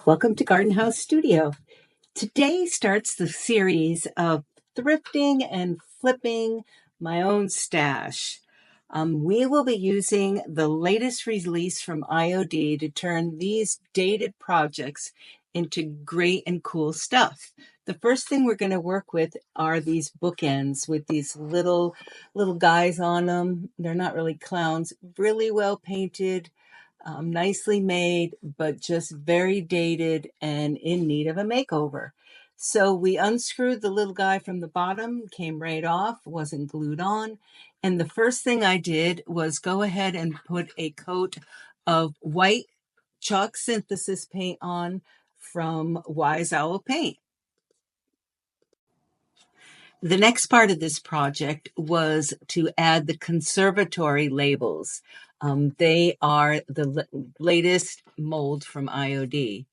Welcome to Garden House Studio. Today starts the series of thrifting and flipping my own stash. We will be using the latest release from IOD to turn these dated projects into great and cool stuff. The first thing we're going to work with are these bookends with these little guys on them. They're not really clowns, really well painted. Nicely made, but just very dated and in need of a makeover. So we unscrewed the little guy from the bottom, came right off, wasn't glued on. And the first thing I did was go ahead and put a coat of white chalk synthesis paint on from Wise Owl Paint. The next part of this project was to add the Conservatory labels. They are the latest mold from IOD.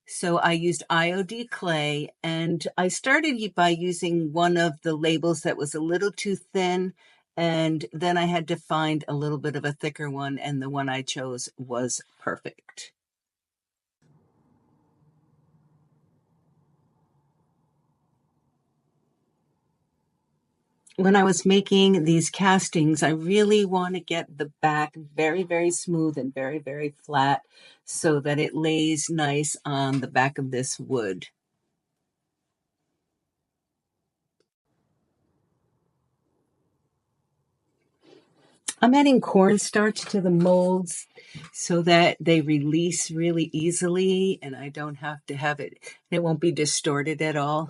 So I used IOD clay, and I started by using one of the labels that was a little too thin, and then I had to find a little bit of a thicker one, and the one I chose was perfect. When I was making these castings, I really want to get the back very, very smooth and very, very flat so that it lays nice on the back of this wood. I'm adding cornstarch to the molds so that they release really easily and I don't have to have it won't be distorted at all.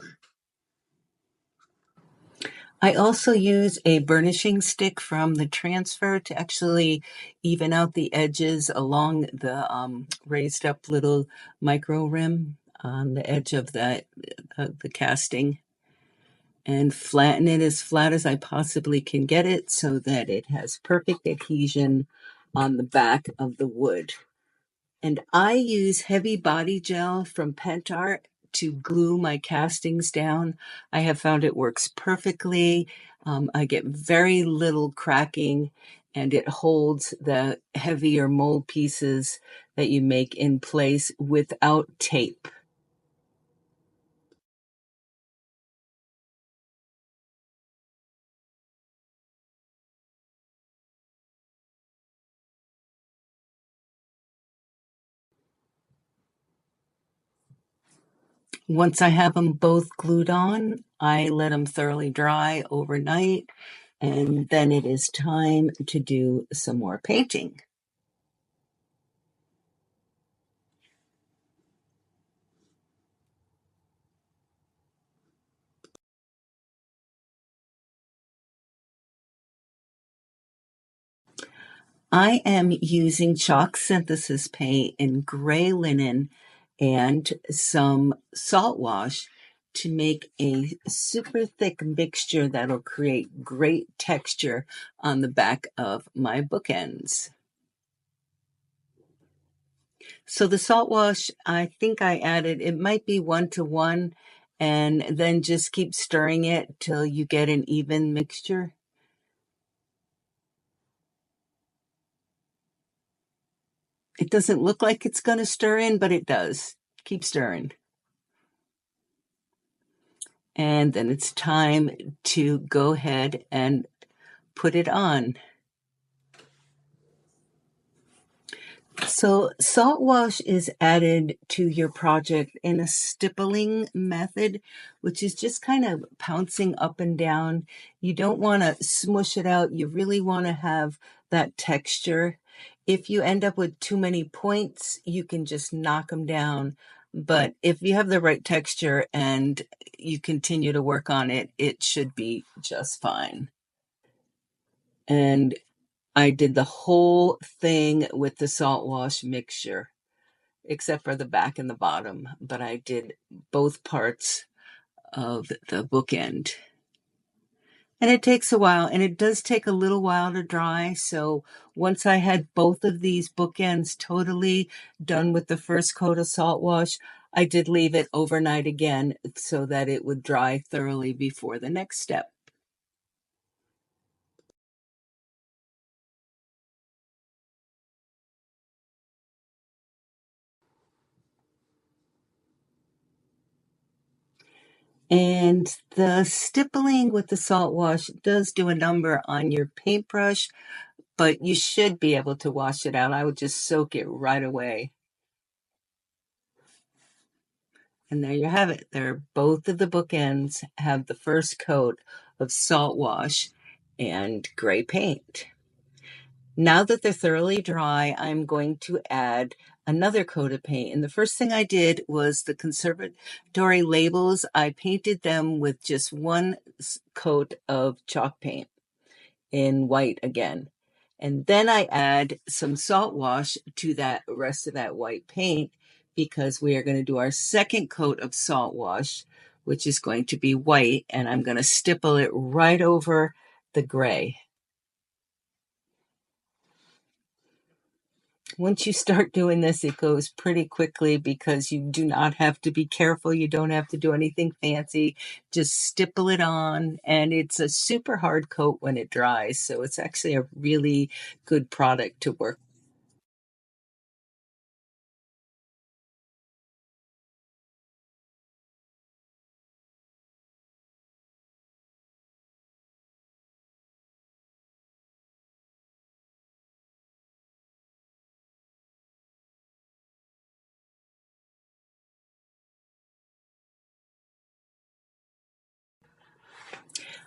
I also use a burnishing stick from the transfer to actually even out the edges along the raised up little micro rim on the edge of the casting, and flatten it as flat as I possibly can get it so that it has perfect adhesion on the back of the wood. And I use heavy body gel from Pentart to glue my castings down. I have found it works perfectly. I get very little cracking, and it holds the heavier mold pieces that you make in place without tape. Once I have them both glued on, I let them thoroughly dry overnight, and then it is time to do some more painting. I am using chalk synthesis paint in gray linen and some salt wash to make a super thick mixture that'll create great texture on the back of my bookends. So the salt wash, I think I added, it might be 1-to-1, and then just keep stirring it till you get an even mixture. It doesn't look like it's going to stir in, but it does. Keep stirring. And then it's time to go ahead and put it on. So salt wash is added to your project in a stippling method, which is just kind of pouncing up and down. You don't want to smush it out. You really want to have that texture. If you end up with too many points, you can just knock them down. But if you have the right texture and you continue to work on it, it should be just fine. And I did the whole thing with the salt wash mixture, except for the back and the bottom, but I did both parts of the bookend. And it takes a while, and it does take a little while to dry. So once I had both of these bookends totally done with the first coat of salt wash, I did leave it overnight again so that it would dry thoroughly before the next step. And the stippling with the salt wash does do a number on your paintbrush, but you should be able to wash it out. I would just soak it right away. And there you have it. There, both of the bookends have the first coat of salt wash and gray paint. Now that they're thoroughly dry, I'm going to add another coat of paint. And the first thing I did was the Conservatory labels. I painted them with just one coat of chalk paint in white again. And then I add some salt wash to that rest of that white paint because we are going to do our second coat of salt wash, which is going to be white, and I'm going to stipple it right over the gray. Once you start doing this, it goes pretty quickly because you do not have to be careful. You don't have to do anything fancy. Just stipple it on, and it's a super hard coat when it dries. So it's actually a really good product to work.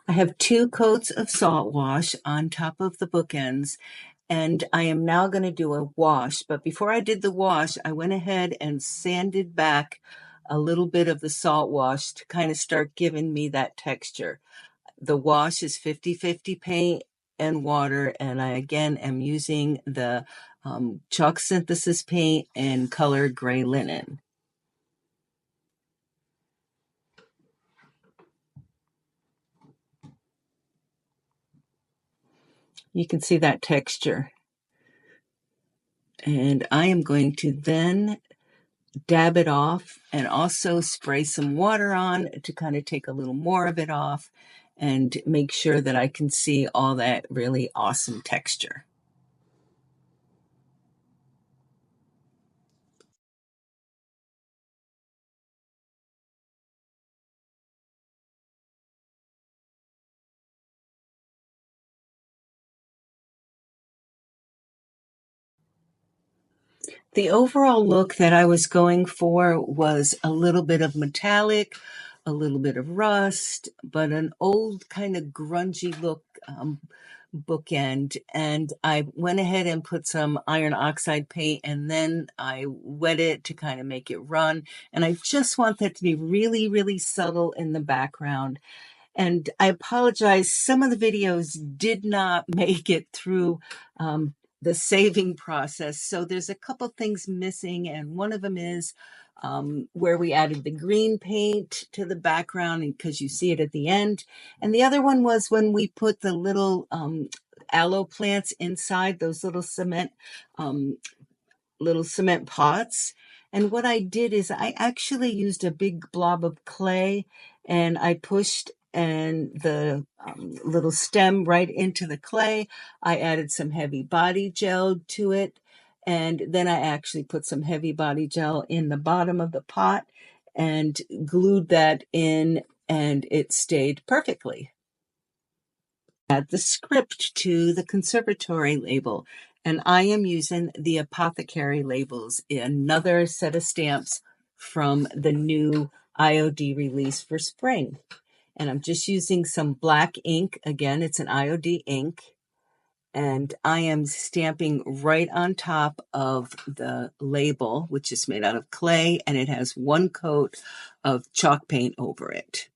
I have 2 coats of salt wash on top of the bookends, and I am now going to do a wash. But before I did the wash, I went ahead and sanded back a little bit of the salt wash to kind of start giving me that texture. The wash is 50-50 paint and water, and I again am using the chalk synthesis paint in color gray linen. You can see that texture. And I am going to then dab it off and also spray some water on to kind of take a little more of it off and make sure that I can see all that really awesome texture. The overall look that I was going for was a little bit of metallic, a little bit of rust, but an old kind of grungy look bookend. And I went ahead and put some iron oxide paint, and then I wet it to kind of make it run. And I just want that to be really, really subtle in the background. And I apologize, some of the videos did not make it through the saving process. So there's a couple things missing, and one of them is where we added the green paint to the background because you see it at the end. And the other one was when we put the little aloe plants inside those little cement pots. And what I did is I actually used a big blob of clay, and I pushed and the little stem right into the clay. I added some heavy body gel to it, and then I actually put some heavy body gel in the bottom of the pot and glued that in, and it stayed perfectly. Add the script to the Conservatory label, and I am using the Apothecary labels, another set of stamps from the new IOD release for spring. And I'm just using some black ink. Again, it's an IOD ink. And I am stamping right on top of the label, which is made out of clay, and it has one coat of chalk paint over it.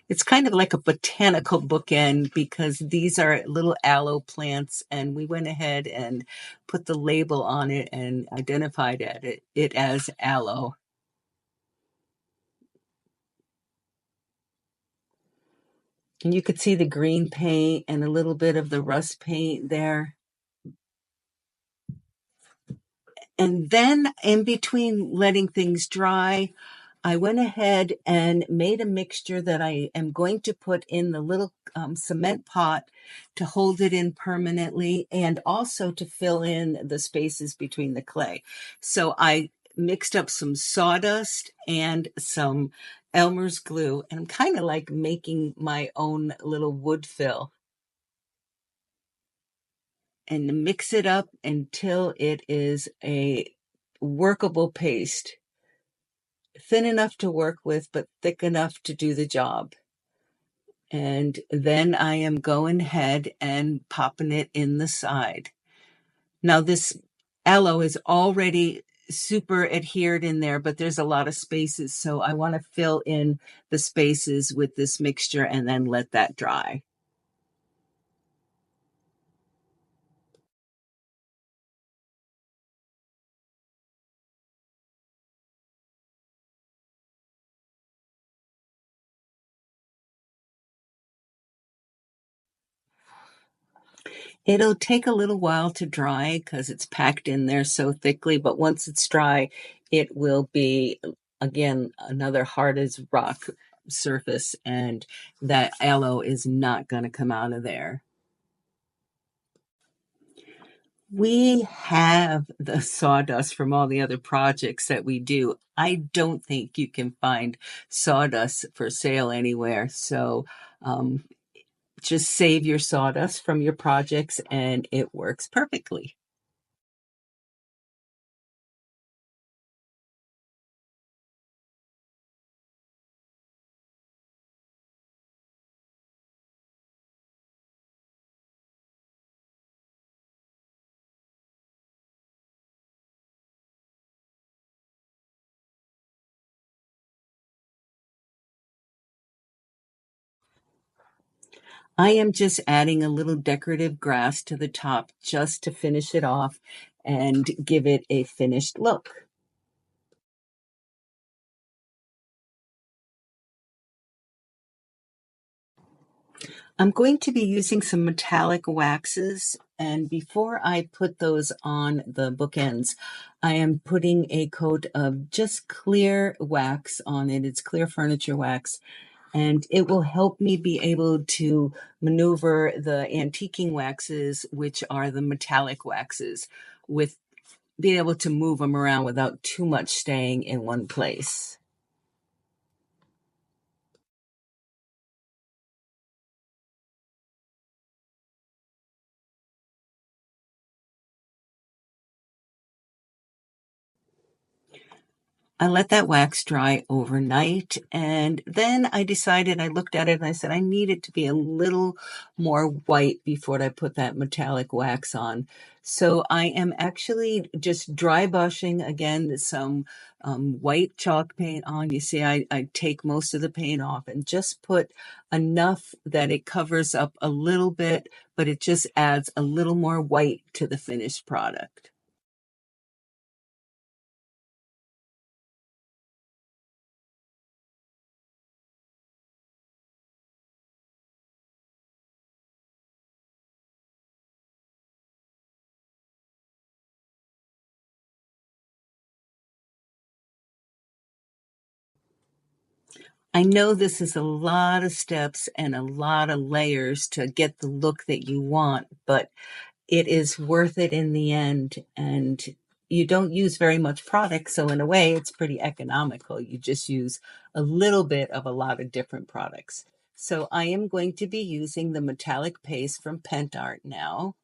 It's kind of like a botanical bookend because these are little aloe plants, and we went ahead and put the label on it and identified it as aloe. And you could see the green paint and a little bit of the rust paint there. And then in between letting things dry, I went ahead and made a mixture that I am going to put in the little cement pot to hold it in permanently and also to fill in the spaces between the clay. So I mixed up some sawdust and some Elmer's glue, and I'm kind of like making my own little wood fill, and mix it up until it is a workable paste, thin enough to work with, but thick enough to do the job. And then I am going ahead and popping it in the side. Now this aloe is already super adhered in there, but there's a lot of spaces. So I want to fill in the spaces with this mixture and then let that dry. It'll take a little while to dry because it's packed in there so thickly, but once it's dry, it will be, again, another hard as rock surface, and that aloe is not going to come out of there. We have the sawdust from all the other projects that we do. I don't think you can find sawdust for sale anywhere. So just save your sawdust from your projects and it works perfectly. I am just adding a little decorative grass to the top just to finish it off and give it a finished look. I'm going to be using some metallic waxes, and before I put those on the bookends, I am putting a coat of just clear wax on it. It's clear furniture wax, and it will help me be able to maneuver the antiquing waxes, which are the metallic waxes, with being able to move them around without too much staying in one place. I let that wax dry overnight, and then I decided, I looked at it and I said, I need it to be a little more white before I put that metallic wax on. So I am actually just dry brushing again some white chalk paint on. You see, I take most of the paint off and just put enough that it covers up a little bit, but it just adds a little more white to the finished product. I know this is a lot of steps and a lot of layers to get the look that you want, but it is worth it in the end. And you don't use very much product, so in a way, it's pretty economical. You just use a little bit of a lot of different products. So I am going to be using the metallic paste from Pentart now.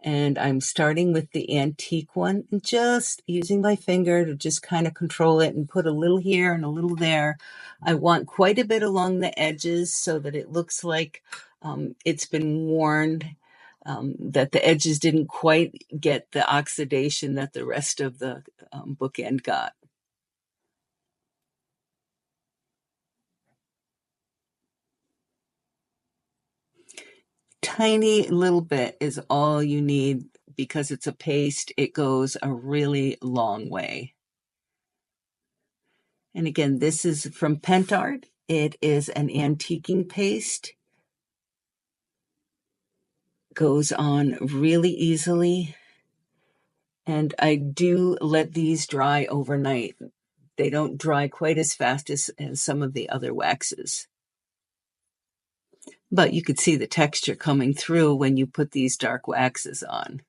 And I'm starting with the antique one and just using my finger to just kind of control it and put a little here and a little there. I want quite a bit along the edges so that it looks like it's been worn, that the edges didn't quite get the oxidation that the rest of the bookend got. Tiny little bit is all you need because it's a paste. It goes a really long way. And again, this is from Pentart. It is an antiquing paste. Goes on really easily. And I do let these dry overnight. they don't dry quite as fast as some of the other waxes. But you could see the texture coming through when you put these dark waxes on.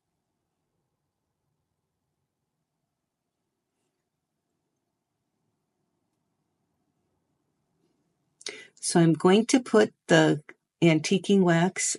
So I'm going to put the antiquing wax,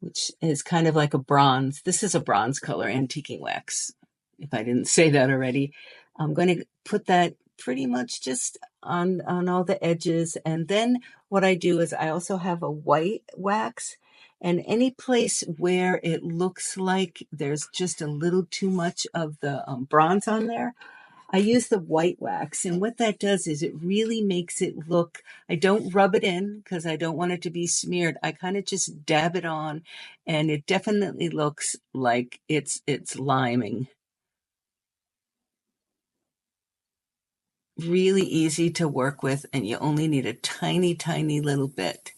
which is kind of like a bronze. This is a bronze color antiquing wax, if I didn't say that already. I'm going to put that pretty much just on all the edges. And then what I do is I also have a white wax, and any place where it looks like there's just a little too much of the bronze on there, I use the white wax, and what that does is it really makes it look, I don't rub it in because I don't want it to be smeared. I kind of just dab it on, and it definitely looks like it's liming. Really easy to work with, and you only need a tiny, tiny little bit.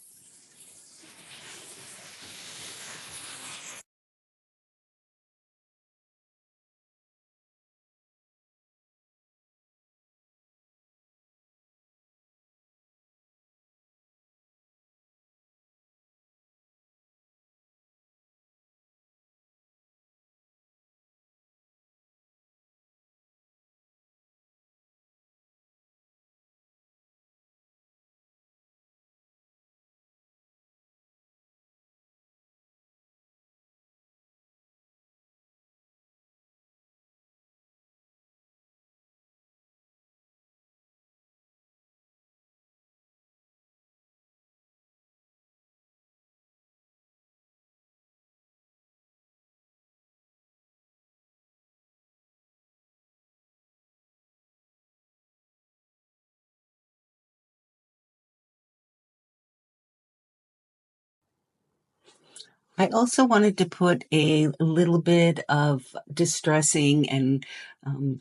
I also wanted to put a little bit of distressing and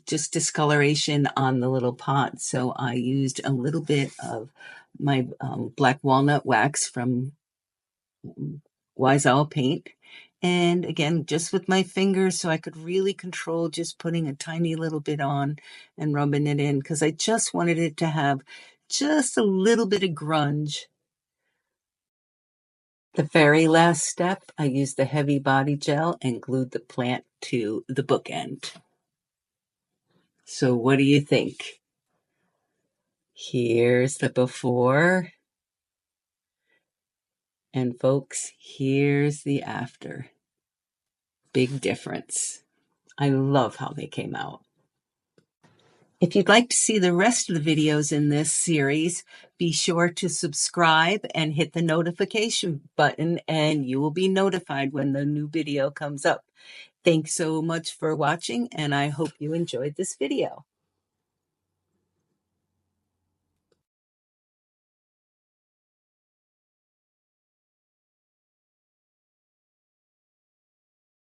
just discoloration on the little pot. So I used a little bit of my black walnut wax from Wise Owl Paint. And again, just with my fingers, so I could really control just putting a tiny little bit on and rubbing it in, because I just wanted it to have just a little bit of grunge. The very last step, I used the heavy body gel and glued the plant to the bookend. So what do you think? Here's the before. And folks, here's the after. Big difference. I love how they came out. If you'd like to see the rest of the videos in this series, be sure to subscribe and hit the notification button, and you will be notified when the new video comes up. Thanks so much for watching, and I hope you enjoyed this video.